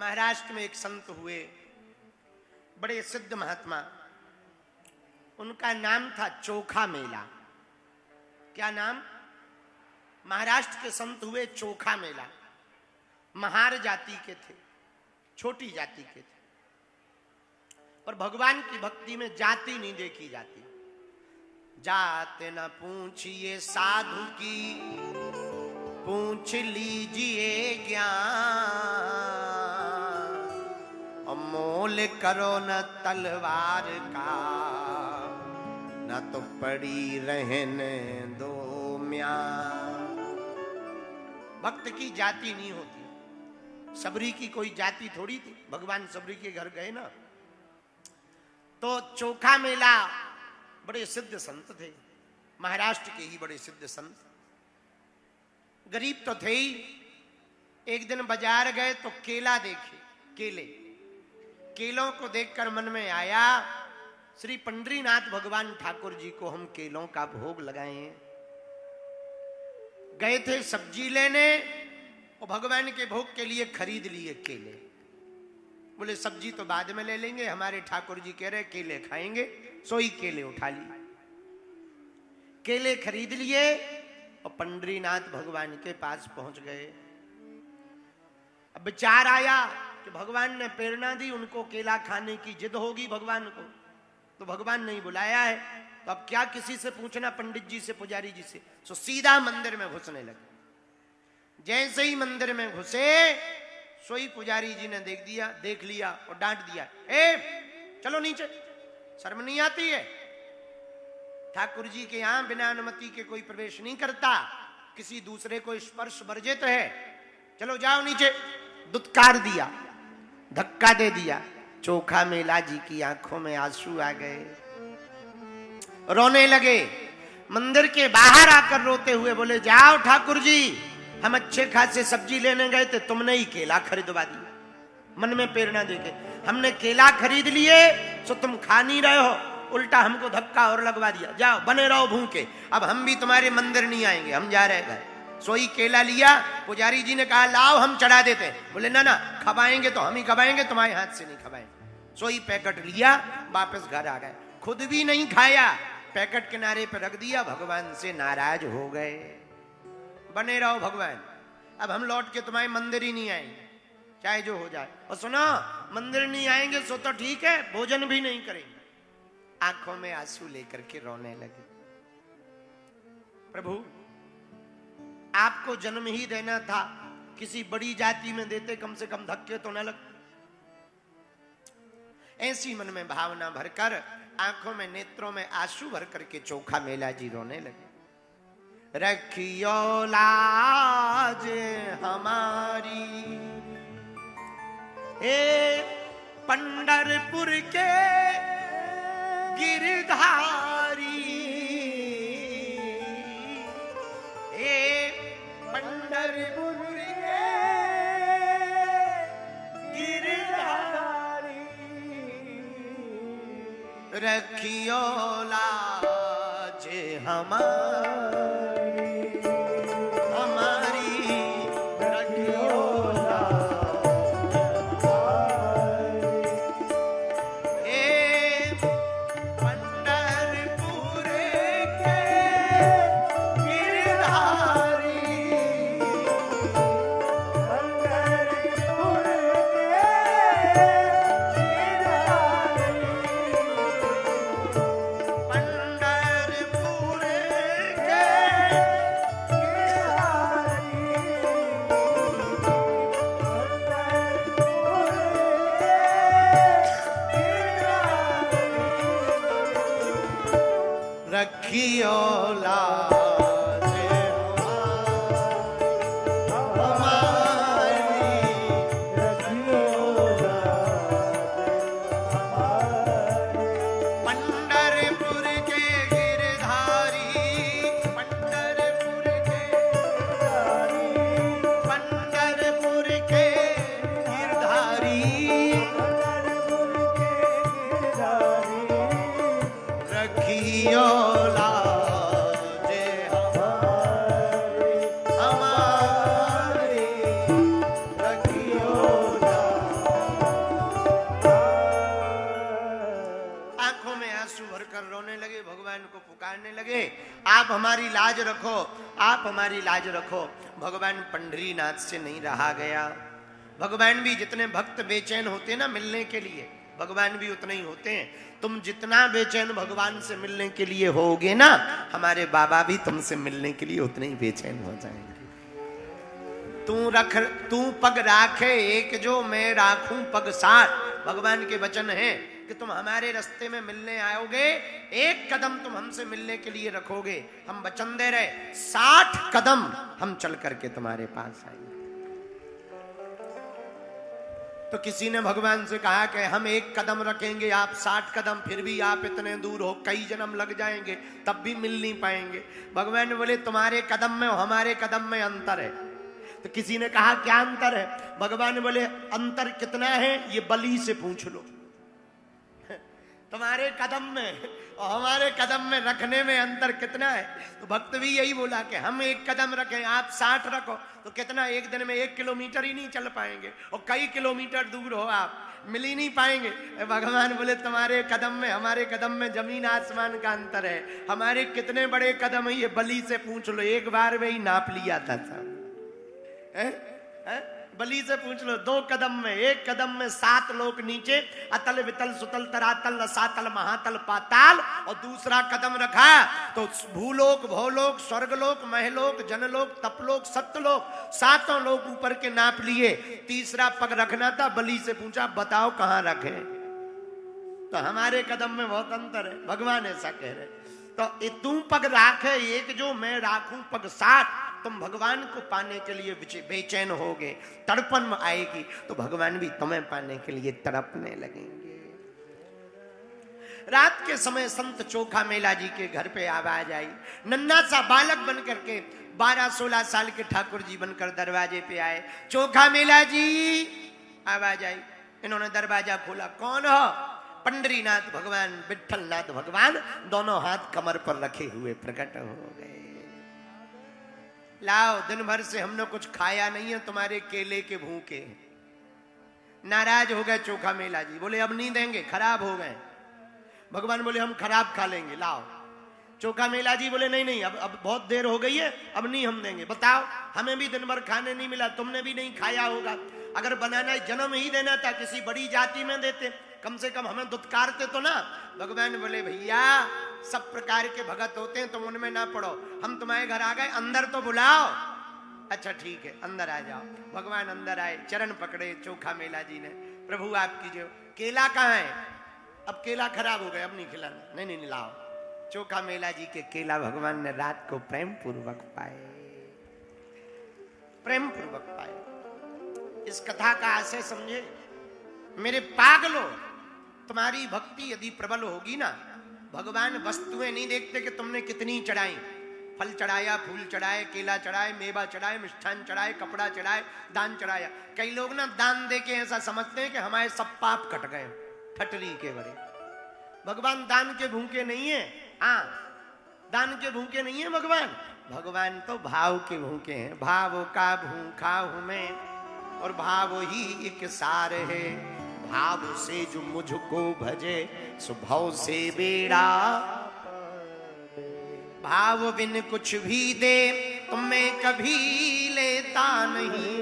महाराष्ट्र में एक संत हुए, बड़े सिद्ध महात्मा। उनका नाम था चोखा मेला। क्या नाम? महाराष्ट्र के संत हुए चोखा मेला। महार जाति के थे, छोटी जाति के थे, और भगवान की भक्ति में जाति नहीं देखी जाती। जात न पूछिए साधु की, पूछ लीजिए ज्ञान। मोल करो न तलवार का, न तो पड़ी रहने दो म्यां। भक्त की जाति नहीं होती। सबरी की कोई जाति थोड़ी थी। भगवान सबरी के घर गए ना, तो चोखा मेला बड़े सिद्ध संत थे, महाराष्ट्र के ही बड़े सिद्ध संत। गरीब तो थे ही। एक दिन बाजार गए तो केला देखे, केलों को देखकर मन में आया, श्री पंडरीनाथ भगवान ठाकुर जी को हम केलों का भोग लगाएं। गए थे सब्जी लेने और भगवान के भोग के लिए खरीद लिए केले। बोले सब्जी तो बाद में ले लेंगे, हमारे ठाकुर जी कह रहे केले खाएंगे, सोई केले उठा लिए। केले खरीद लिए और पंडरीनाथ भगवान के पास पहुंच गए। अब विचार आया कि भगवान ने प्रेरणा दी, उनको केला खाने की जिद होगी भगवान को, तो भगवान नहीं बुलाया है, तो अब क्या किसी से पूछना, पंडित जी से, पुजारी जी से। तो सीधा मंदिर में घुसने लगे। जैसे ही मंदिर में घुसे, सोई पुजारी जी ने देख लिया और डांट दिया, ए चलो नीचे, शर्म नहीं आती है? ठाकुर जी के यहां बिना अनुमति के कोई प्रवेश नहीं करता, किसी दूसरे को स्पर्श वर्जित है, चलो जाओ नीचे। दुत्कार दिया, धक्का दे दिया। चोखा मेला जी की आंखों में आंसू आ गए, रोने लगे। मंदिर के बाहर आकर रोते हुए बोले, जाओ ठाकुर जी, हम अच्छे खासे सब्जी लेने गए थे, तुमने ही केला खरीदवा दी। मन में प्रेरणा देके, हमने केला खरीद लिए तो तुम खा नहीं रहे हो, उल्टा हमको धक्का और लगवा दिया। जाओ बने रहो भूखे, अब हम भी तुम्हारे मंदिर नहीं आएंगे, हम जा रहे घर। सोई केला लिया, पुजारी जी ने कहा लाओ हम चढ़ा देते हैं। बोले ना ना, खवाएंगे तो हम ही खवाएंगे, तुम्हारे हाथ से नहीं खवाएंगे। सोई पैकेट लिया, वापस घर आ गए। खुद भी नहीं खाया, पैकेट किनारे पर रख दिया। भगवान से नाराज हो गए। बने रहो भगवान, अब हम लौट के तुम्हारे मंदिर ही नहीं आएंगे, चाहे जो हो जाए। और सुनो, मंदिर नहीं आएंगे सो तो ठीक है, भोजन भी नहीं करेंगे। आंखों में आंसू लेकर के रोने लगे। प्रभु, आपको जन्म ही देना था, किसी बड़ी जाति में देते, कम से कम धक्के तो न लग। ऐसी मन में भावना भरकर, आंखों में, नेत्रों में आंसू भर करके चोखा मेला जी रोने लगे। रखियो लाज हमारी, ए पंढरपुर के गिरधारी, ए पंढरपुर के गिरधारी, रखियो लाज हमारी, रखियो लाज कहने लगे आप हमारी लाज रखो, आप हमारी लाज रखो। भगवान पंढरीनाथ से नहीं रहा गया। भगवान भी जितने भक्त बेचैन होते हैं ना मिलने के लिए, भगवान भी उतने ही होते हैं। तुम जितना बेचैन भगवान से मिलने के लिए होगे ना, हमारे बाबा भी तुमसे मिलने के लिए उतने ही बेचैन हो जाएंगे। तू पग राखे एक जो, मैं राखूं पग साथ। भगवान के वचन है कि तुम हमारे रास्ते में मिलने आओगे, एक कदम तुम हमसे मिलने के लिए रखोगे, हम वचन दे रहे 60 कदम हम चल करके तुम्हारे पास आएंगे। तो किसी ने भगवान से कहा कि हम एक कदम रखेंगे, आप 60 कदम, फिर भी आप इतने दूर हो, कई जन्म लग जाएंगे, तब भी मिल नहीं पाएंगे। भगवान बोले तुम्हारे कदम में और हमारे कदम में अंतर है। तो किसी ने कहा क्या अंतर है? भगवान बोले अंतर कितना है ये बलि से पूछ लो। तुम्हारे कदम में और हमारे कदम में रखने में अंतर कितना है? तो भक्त भी यही बोला कि हम एक कदम रखें, आप 60 रखो, तो कितना, एक दिन में 1 किलोमीटर ही नहीं चल पाएंगे, और कई किलोमीटर दूर हो आप, मिल ही नहीं पाएंगे। भगवान बोले तुम्हारे कदम में हमारे कदम में जमीन आसमान का अंतर है। हमारे कितने बड़े कदम है ये बलि से पूछ लो, एक बार में ही नाप लिया था सब। बलि से पूछ लो, 2 कदम में, एक कदम में 7 लोक नीचे, अतल वितल सुतल तरातल रसातल महातल पाताल, और दूसरा कदम रखा तो भूलोक भौलोक स्वर्गलोक महलोक जनलोक तपलोक सत्यलोक, 7 लोक ऊपर के नाप लिए। तीसरा पग रखना था, बलि से पूछा बताओ कहां रखे? तो हमारे कदम में बहुत अंतर है, भगवान ऐसा कह रहे। तो तू पग राखे एक जो, मैं राखूं पग 60। तुम भगवान को पाने के लिए बेचैन होगे, तड़पन आएगी, तो भगवान भी तुम्हें पाने के लिए तड़पने लगेंगे। रात के समय संत चोखा मेला जी के घर पे आवाज आई। नन्हा सा बालक बन करके 12-16 साल के ठाकुर जी बनकर दरवाजे पे आए। चोखा मेला जी, आवाज आई। इन्होंने दरवाजा खोला, कौन हो? पंढरीनाथ भगवान, विठलनाथ भगवान, दोनों हाथ कमर पर रखे हुए प्रकट हो गए। लाओ, दिन भर से हमने कुछ खाया नहीं है, तुम्हारे केले के भूखे। नाराज हो गए चोखा मेला जी, बोले अब नहीं देंगे, खराब हो गए। भगवान बोले हम खराब खा लेंगे, लाओ। चोखा मेला जी बोले नहीं नहीं, अब बहुत देर हो गई है, अब नहीं हम देंगे। बताओ, हमें भी दिन भर खाने नहीं मिला, तुमने भी नहीं खाया होगा। अगर बनाना जन्म ही देना था किसी बड़ी जाति में देते, कम से कम हमें दुत्कारते तो ना। भगवान बोले भैया सब प्रकार के भगत होते हैं, तुम उनमें ना पड़ो, हम तुम्हारे घर आ गए, अंदर तो बुलाओ। अच्छा ठीक है, अंदर आ जाओ। भगवान अंदर आए, चरण पकड़े चोखा मेला जी ने, प्रभु आपकी जो, केला कहाँ है? अब केला खराब हो गए, अब नहीं खिलाना। नहीं नहीं लाओ। चोखा मेला जी के केला भगवान ने रात को प्रेम पूर्वक पाए, प्रेम पूर्वक पाए। इस कथा का आशय समझे मेरे पागलों, तुम्हारी भक्ति यदि प्रबल होगी ना, भगवान वस्तुएं नहीं देखते कि तुमने कितनी चढ़ाई, फल चढ़ाया, फूल चढ़ाए, केला चढ़ाए, मेवा चढ़ाए, मिष्ठान चढ़ाए, कपड़ा चढ़ाए, दान चढ़ाया। कई लोग ना दान देके ऐसा समझते हैं कि हमारे सब पाप कट गए, ठटरी के बड़े। भगवान दान के भूखे नहीं है। हाँ, दान के भूखे नहीं है भगवान, भगवान तो भाव के भूखे हैं। भाव का भूखा हूं मैं, और भाव ही एक सार है। भाव से जो मुझको भजे, स्वभाव से बेड़ा। भाव बिन कुछ भी दे तुम्हें कभी लेता नहीं,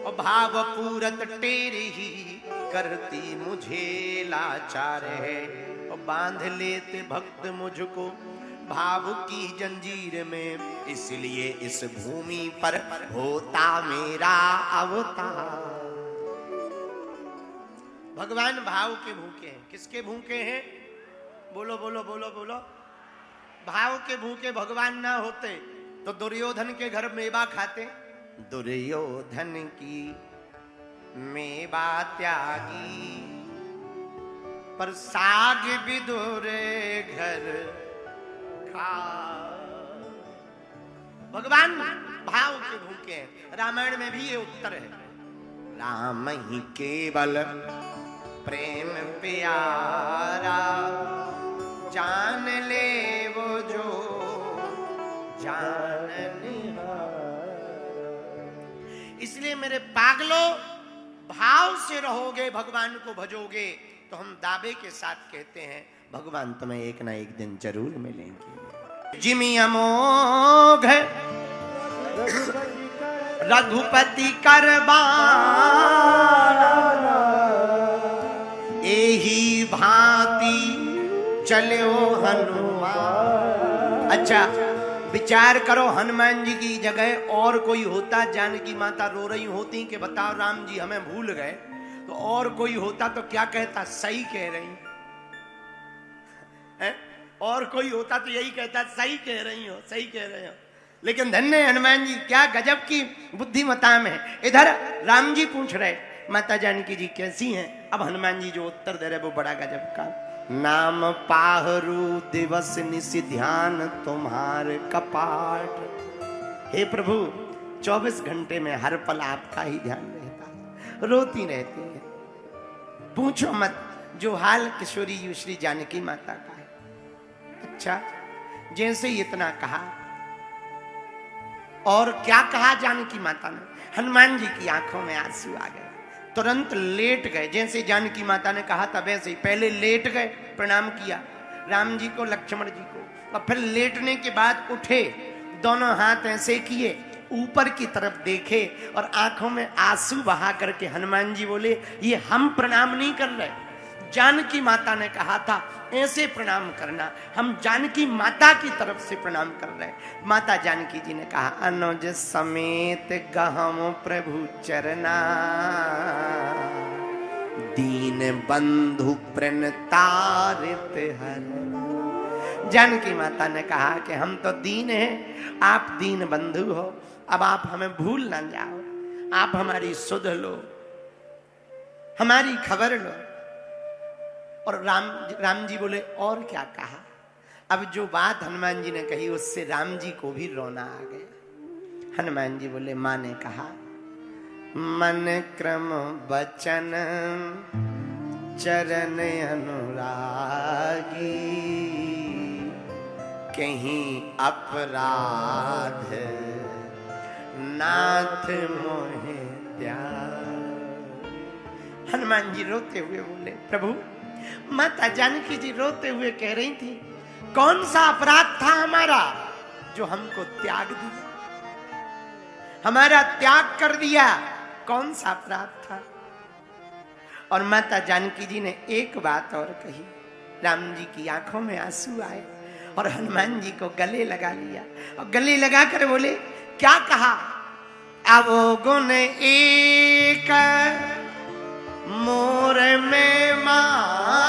और भाव पूरत टेरे ही करती मुझे लाचार है। और बांध लेते भक्त मुझको भाव की जंजीर में, इसलिए इस भूमि पर होता मेरा अवतार। भगवान भाव के भूखे हैं। किसके भूखे हैं? बोलो बोलो बोलो बोलो। भाव के भूखे भगवान ना होते तो दुर्योधन के घर मेवा खाते। दुर्योधन की मेवा त्यागी, पर साग विदुर घर खा। भगवान भाव के भूखे हैं। रामायण में भी ये उत्तर है। राम ही केवल प्रेम प्यारा, जान ले वो जो जाननिहारा। इसलिए मेरे पागलों, भाव से रहोगे, भगवान को भजोगे, तो हम दावे के साथ कहते हैं भगवान तुम्हें एक ना एक दिन जरूर मिलेंगे। जिमि अमोघ रघुपति करबाना, एही भांति चलो हनुमान। अच्छा विचार करो, हनुमान जी की जगह और कोई होता, जानकी माता रो रही होती कि बताओ राम जी हमें भूल गए, तो और कोई होता तो क्या कहता, सही कह रही है? और कोई होता तो यही कहता, सही कह रही हो, सही कह रहे हो। लेकिन धन्य हनुमान जी, क्या गजब की बुद्धिमता में। इधर राम जी पूछ रहे माता जानकी जी कैसी हैं, अब हनुमान जी जो उत्तर दे रहे वो बड़ा गजब का। नाम पाहरू दिवस निशि ध्यान तुम्हार कपाट। हे प्रभु 24 घंटे में हर पल आपका ही ध्यान रहता है, रोती रहती है। पूछो मत जो हाल किशोरी श्री जानकी माता का है। अच्छा जैसे इतना कहा, और क्या कहा जानकी माता ने, हनुमान जी की आंखों में आंसू आ गए, तुरंत लेट गए। जैसे जानकी माता ने कहा था वैसे ही पहले लेट गए, प्रणाम किया राम जी को, लक्ष्मण जी को, और फिर लेटने के बाद उठे, दोनों हाथ ऐसे किए, ऊपर की तरफ देखे और आंखों में आंसू बहा करके हनुमान जी बोले ये हम प्रणाम नहीं कर रहे, जानकी माता ने कहा था ऐसे प्रणाम करना, हम जानकी माता की तरफ से प्रणाम कर रहे हैं। माता जानकी जी ने कहा अनुज समेत गहम प्रभु चरना, दीन बंधु प्रणतारित हर। जानकी माता ने कहा कि हम तो दीन हैं, आप दीन बंधु हो, अब आप हमें भूल ना जाओ, आप हमारी सुध लो, हमारी खबर लो। और राम जी बोले और क्या कहा। अब जो बात हनुमान जी ने कही उससे राम जी को भी रोना आ गया। हनुमान जी बोले माँ ने कहा मन क्रम बचन चरण अनुरागी, कहीं अपराध नाथ मोहे त्याग। हनुमान जी रोते हुए बोले प्रभु, माता जानकी जी रोते हुए कह रही थी कौन सा अपराध था हमारा जो हमको त्याग दिया, हमारा त्याग कर दिया, कौन सा अपराध था। और माता जानकी जी ने एक बात और कही, राम जी की आंखों में आंसू आए और हनुमान जी को गले लगा लिया और गले लगा कर बोले क्या कहा, अवगुण एक मोर में माया।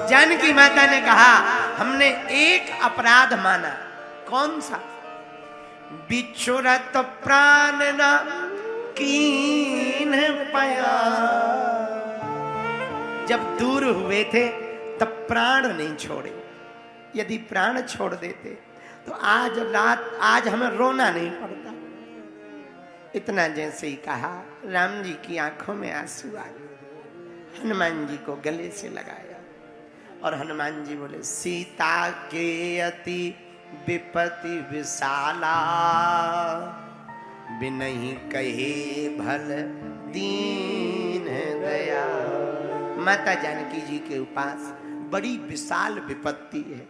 जानकी माता ने कहा हमने एक अपराध माना, कौन सा, बिछुरत प्राण न कीन पाया। जब दूर हुए थे तब प्राण नहीं छोड़े, यदि प्राण छोड़ देते तो आज हमें रोना नहीं पड़ता। इतना जैसे ही कहा राम जी की आंखों में आंसू आ गए, हनुमान जी को गले से लगाया और हनुमान जी बोले सीता के अति विपत्ति विशाला, बिनहि कहे भल दीन दया। माता जानकी जी के पास बड़ी विशाल विपत्ति है,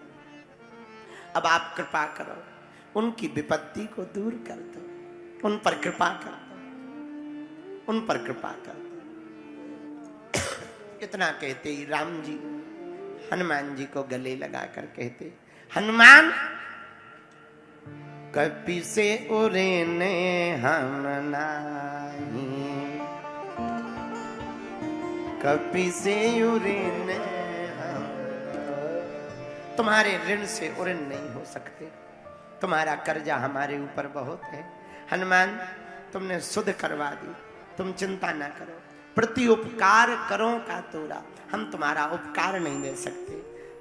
अब आप कृपा करो उनकी विपत्ति को दूर कर दो, उन पर कृपा कर दो, उन पर कृपा कर दो। इतना कहते ही राम जी हनुमान जी को गले लगाकर कहते हनुमान कपि से उरेने हम नाही, कपि से उरेने हम, तुम्हारे ऋण से उऋण नहीं हो सकते, तुम्हारा कर्जा हमारे ऊपर बहुत है। हनुमान तुमने सुध करवा दी, तुम चिंता ना करो, प्रति उपकार करो का तोरा, हम तुम्हारा उपकार नहीं दे सकते।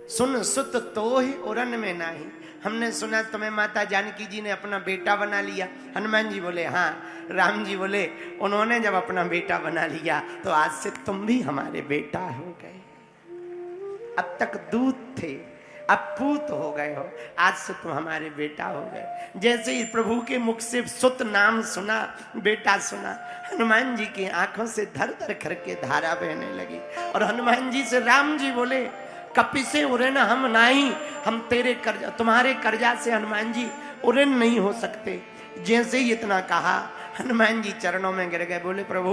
सुन सुत तो ही उरन में नाही, हमने सुना तुम्हें माता जानकी जी ने अपना बेटा बना लिया। हनुमान जी बोले हाँ। राम जी बोले उन्होंने जब अपना बेटा बना लिया तो आज से तुम भी हमारे बेटा हो गए, अब तक दूध थे अब पूत हो गए हो, आज से तुम हमारे बेटा हो गए। जैसे ही प्रभु के मुख से सुत नाम सुना, बेटा सुना, हनुमान जी की आंखों से धर धर करके धारा बहने लगी। और हनुमान जी से राम जी बोले कपिसे उड़न हम नाही, हम तेरे कर्जा तुम्हारे कर्जा से हनुमान जी उड़न नहीं हो सकते। जैसे ही इतना कहा हनुमान जी चरणों में गिर गए, बोले प्रभु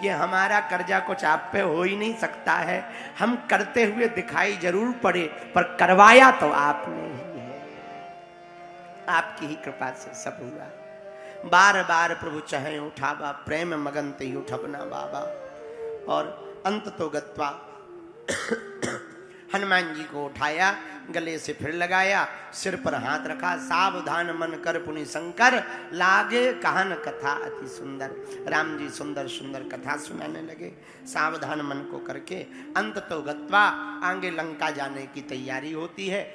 ये हमारा कर्जा कुछ आप पे हो ही नहीं सकता है, हम करते हुए दिखाई जरूर पड़े पर करवाया तो आपने ही है, आपकी ही कृपा से सब हुआ। बार बार प्रभु चाहे उठावा, प्रेम मगन ते उठबना बाबा। और अंत तो गत्वा हनुमान जी को उठाया, गले से फिर लगाया, सिर पर हाथ रखा, सावधान मन कर पुनि शंकर, लागे कहन कथा अति सुंदर। राम जी सुंदर सुंदर कथा सुनाने लगे, सावधान मन को करके। अंत तो गत्वा, आगे लंका जाने की तैयारी होती है।